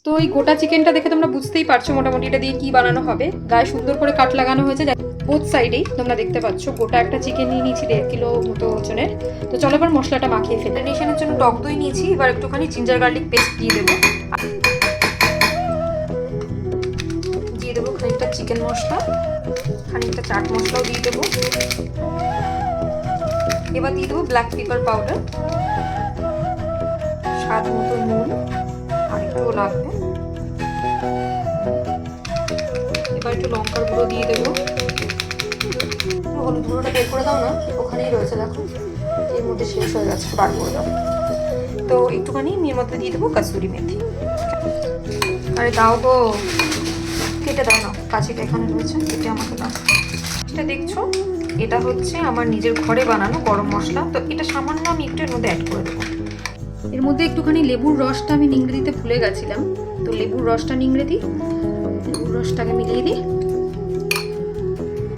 তো এই গোটা চিকেনটা দেখে তোমরা বুঝতেই পারছো মোটামুটি এটা দিয়ে কি বানানো হবে। গায়ে সুন্দর করে কাট লাগানো হয়েছে, বোথ সাইডেই তোমরা দেখতে পাচ্ছ। গোটা একটা চিকেন নিয়ে নিয়েছি 1.5 কিলো মতো ওজনের। তো চলো এবার মশলাটা মাখিয়ে ফেলে। ম্যারিনেশনের জন্য টক দই নিয়েছি, এবার একটুখানি জিঞ্জার গার্লিক পেস্ট দিয়ে দেবো। দিয়ে দেবো খানিকটা চিকেন মশলা, খানিকটা চাট মশলাও দিয়ে দেবো। এবার দিয়ে দেবো ব্ল্যাক পেপার পাউডার, স্বাদ মতো নুন, আর একটুও লাগবে। এবার একটু লঙ্কার গুঁড়ো দিয়ে দেবো। হলুদ গুঁড়োটা বের করে দাও না, ওখানেই রয়েছে দেখো, এর মধ্যে শেষ হয়ে গেছে, বার করে দাও। তো একটুখানি এর মধ্যে দিয়ে দেবো কাসুরি মেথি। আরে দাও গো, কেটে দাও না, কাঁচিটা এখানে রয়েছে, কেটে আমাকে দাও। এটা দেখছো, এটা হচ্ছে আমার নিজের ঘরে বানানো গরম মশলা। তো এটা সামান্য আমি একটু এর মধ্যে অ্যাড করে দেবো। এর মধ্যে একটুখানি লেবুর রসটা আমি নিংড়ে দিতে ভুলে গেছিলাম, তো লেবুর রসটা নিংড়ে দিই। লেবুর রসটাকে মিলিয়ে দিই,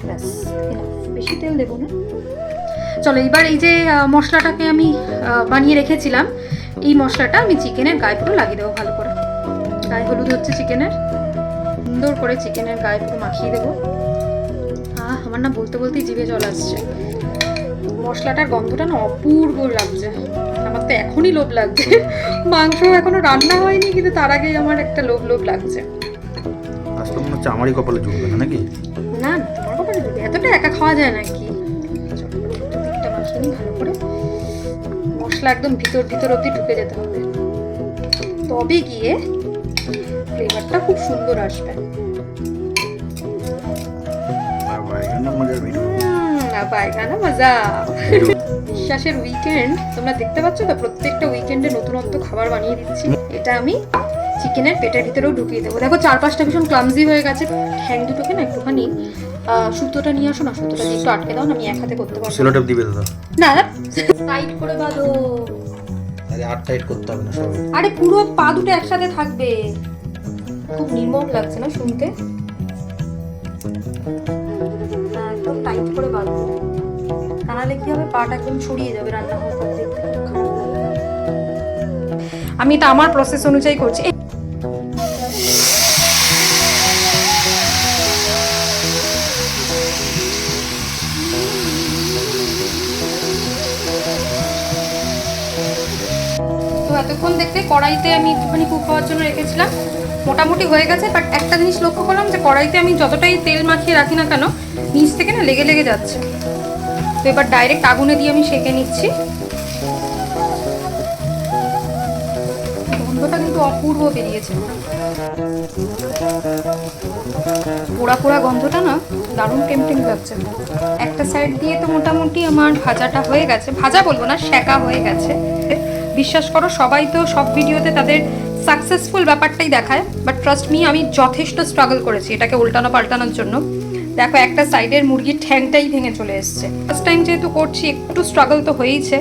ব্যাস, বেশি তেল দেবো না। চলো এবার এই যে মশলাটাকে আমি বানিয়ে রেখেছিলাম, এই মশলাটা আমি চিকেনের গায়ে পুরো লাগিয়ে দেবো ভালো করে। গায়ে হলুদ হচ্ছে চিকেনের, সুন্দর করে চিকেনের গায়ে পুরো মাখিয়ে দেবো। আমার না বলতে বলতেই জিভে জল আসছে। মশলাটার গন্ধটা না অপূর্ব লাগছে, আমার তো এখনই লোভ লাগছে। মাংস এখনো রান্না হয়নি, কিন্তু তার আগেই আমার একটা লোভ লোভ লাগছে। আজকে মনে হচ্ছে আমারই কপালে জুটবে না নাকি? না তোমার কপালে জুটবে, এতটা একা খাওয়া যায় নাকি। দিকটা মাখিয়ে নিই ভালো করে, মশলা একদম ভিতর ভিতর অবধি ঢুকে যেতে হবে, তবে গিয়ে ফ্লেভারটা খুব সুন্দর আসবে। পায়খানা মজা। বিশ্বাসের উইকেন্ড, তোমরা দেখতে পাচ্ছ তো, প্রত্যেকটা উইকেন্ডে নতুনত্ব খাবার বানিয়ে দিচ্ছি। এটা আমি চিকেনের পেটের ভিতরেও ঢুকিয়ে দেবো। দেখো 4-5টা ভীষণ ক্লামজি হয়ে গেছে। ঠ্যাং দুটোকে না একটুখানি সুতোটা নিয়ে আসো না, সুতোটা দিয়ে একটু আটকে দাও না, আমি এক হাতে করতে পারবো। সেলো টেপ দিবে দাদা? না টাইট করে বাঁধো। আরে আর টাইট করতে হবে না সব। আরে পুরো পা দুটো একসাথে থাকবে। খুব নির্মম লাগছে না শুনতে? একদম টাইট করে বাঁধো, তা নাহলে কি হবে, পাটা একদম ছড়িয়ে যাবে, রান্না হওয়ার পর দেখতে খুব খারাপ লাগবে। আমি এটা আমার প্রসেস অনুযায়ী করছি। তো এতক্ষণ দেখতে কড়াইতে আমি একটুখানি কুক হওয়ার জন্য রেখেছিলাম, মোটামুটি হয়ে গেছে। বাট একটা জিনিস লক্ষ্য করলাম যে কড়াইতে আমি যতটাই তেল মাখিয়ে রাখি না কেন, নিচ থেকে না লেগে লেগে যাচ্ছে। তো এবার ডাইরেক্ট আগুনে দিয়ে আমি সেঁকে নিচ্ছি। গন্ধটা কিন্তু অপূর্ব বেরিয়েছে, পোড়া পোড়া গন্ধটা না দারুণ টেম্পটিং লাগছে। একটা সাইড দিয়ে তো মোটামুটি আমার ভাজাটা হয়ে গেছে, ভাজা বলবো না, সেঁকা হয়ে গেছে। বিশ্বাস করো, সবাই তো সব ভিডিওতে তাদের সাকসেসফুল ব্যাপারটাই দেখায়, বাট ট্রাস্ট মি, আমি যথেষ্ট স্ট্রাগল করেছি এটাকে উল্টানো পাল্টানোর জন্য। দেখো একটা সাইডের মুরগির ঠ্যাংটাই ভেঙে চলে এসছে। ফার্স্ট টাইম যেহেতু করছি, একটু স্ট্রাগল তো হয়েইছে।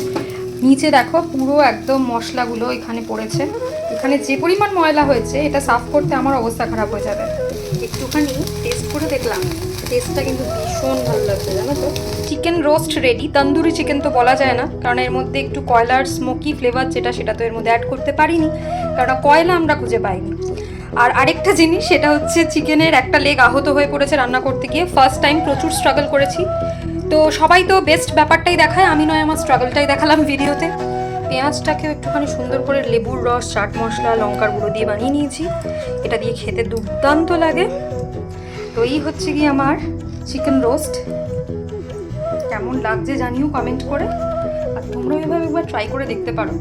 নিচে দেখো পুরো একদম মশলাগুলো এখানে পড়েছে। এখানে যে পরিমাণ ময়লা হয়েছে, এটা সাফ করতে আমার অবস্থা খারাপ হয়ে যাবে। একটুখানি টেস্ট করে দেখলাম, টেস্টটা কিন্তু ভীষণ ভালো লাগছে জানো তো। Chicken roast ready. Tandoori chicken তো বলা যায় না, কারণ এর মধ্যে একটু কয়লার স্মোকি ফ্লেভার যেটা, সেটা তো এর মধ্যে অ্যাড করতে পারিনি, কারণ কয়লা আমরা খুঁজে পাইনি। আর আরেকটা জিনিস, সেটা হচ্ছে চিকেনের একটা লেগ আহত হয়ে পড়েছে রান্না করতে গিয়ে। ফার্স্ট টাইম প্রচুর স্ট্রাগল করেছি। তো সবাই তো বেস্ট ব্যাপারটাই দেখায়, আমি নয় আমার স্ট্রাগলটাই দেখালাম ভিডিওতে। পেঁয়াজটাকেও একটুখানি সুন্দর করে লেবুর রস, চাট মশলা, লঙ্কার গুঁড়ো দিয়ে বানিয়ে নিয়েছি। এটা দিয়ে খেতে দুর্দান্ত লাগে। তো এই হচ্ছে কি আমার চিকেন রোস্ট। কেমন লাগছে জানিও কমেন্ট করে, আর তোমরাও এভাবে একবার ট্রাই করে দেখতে পারো।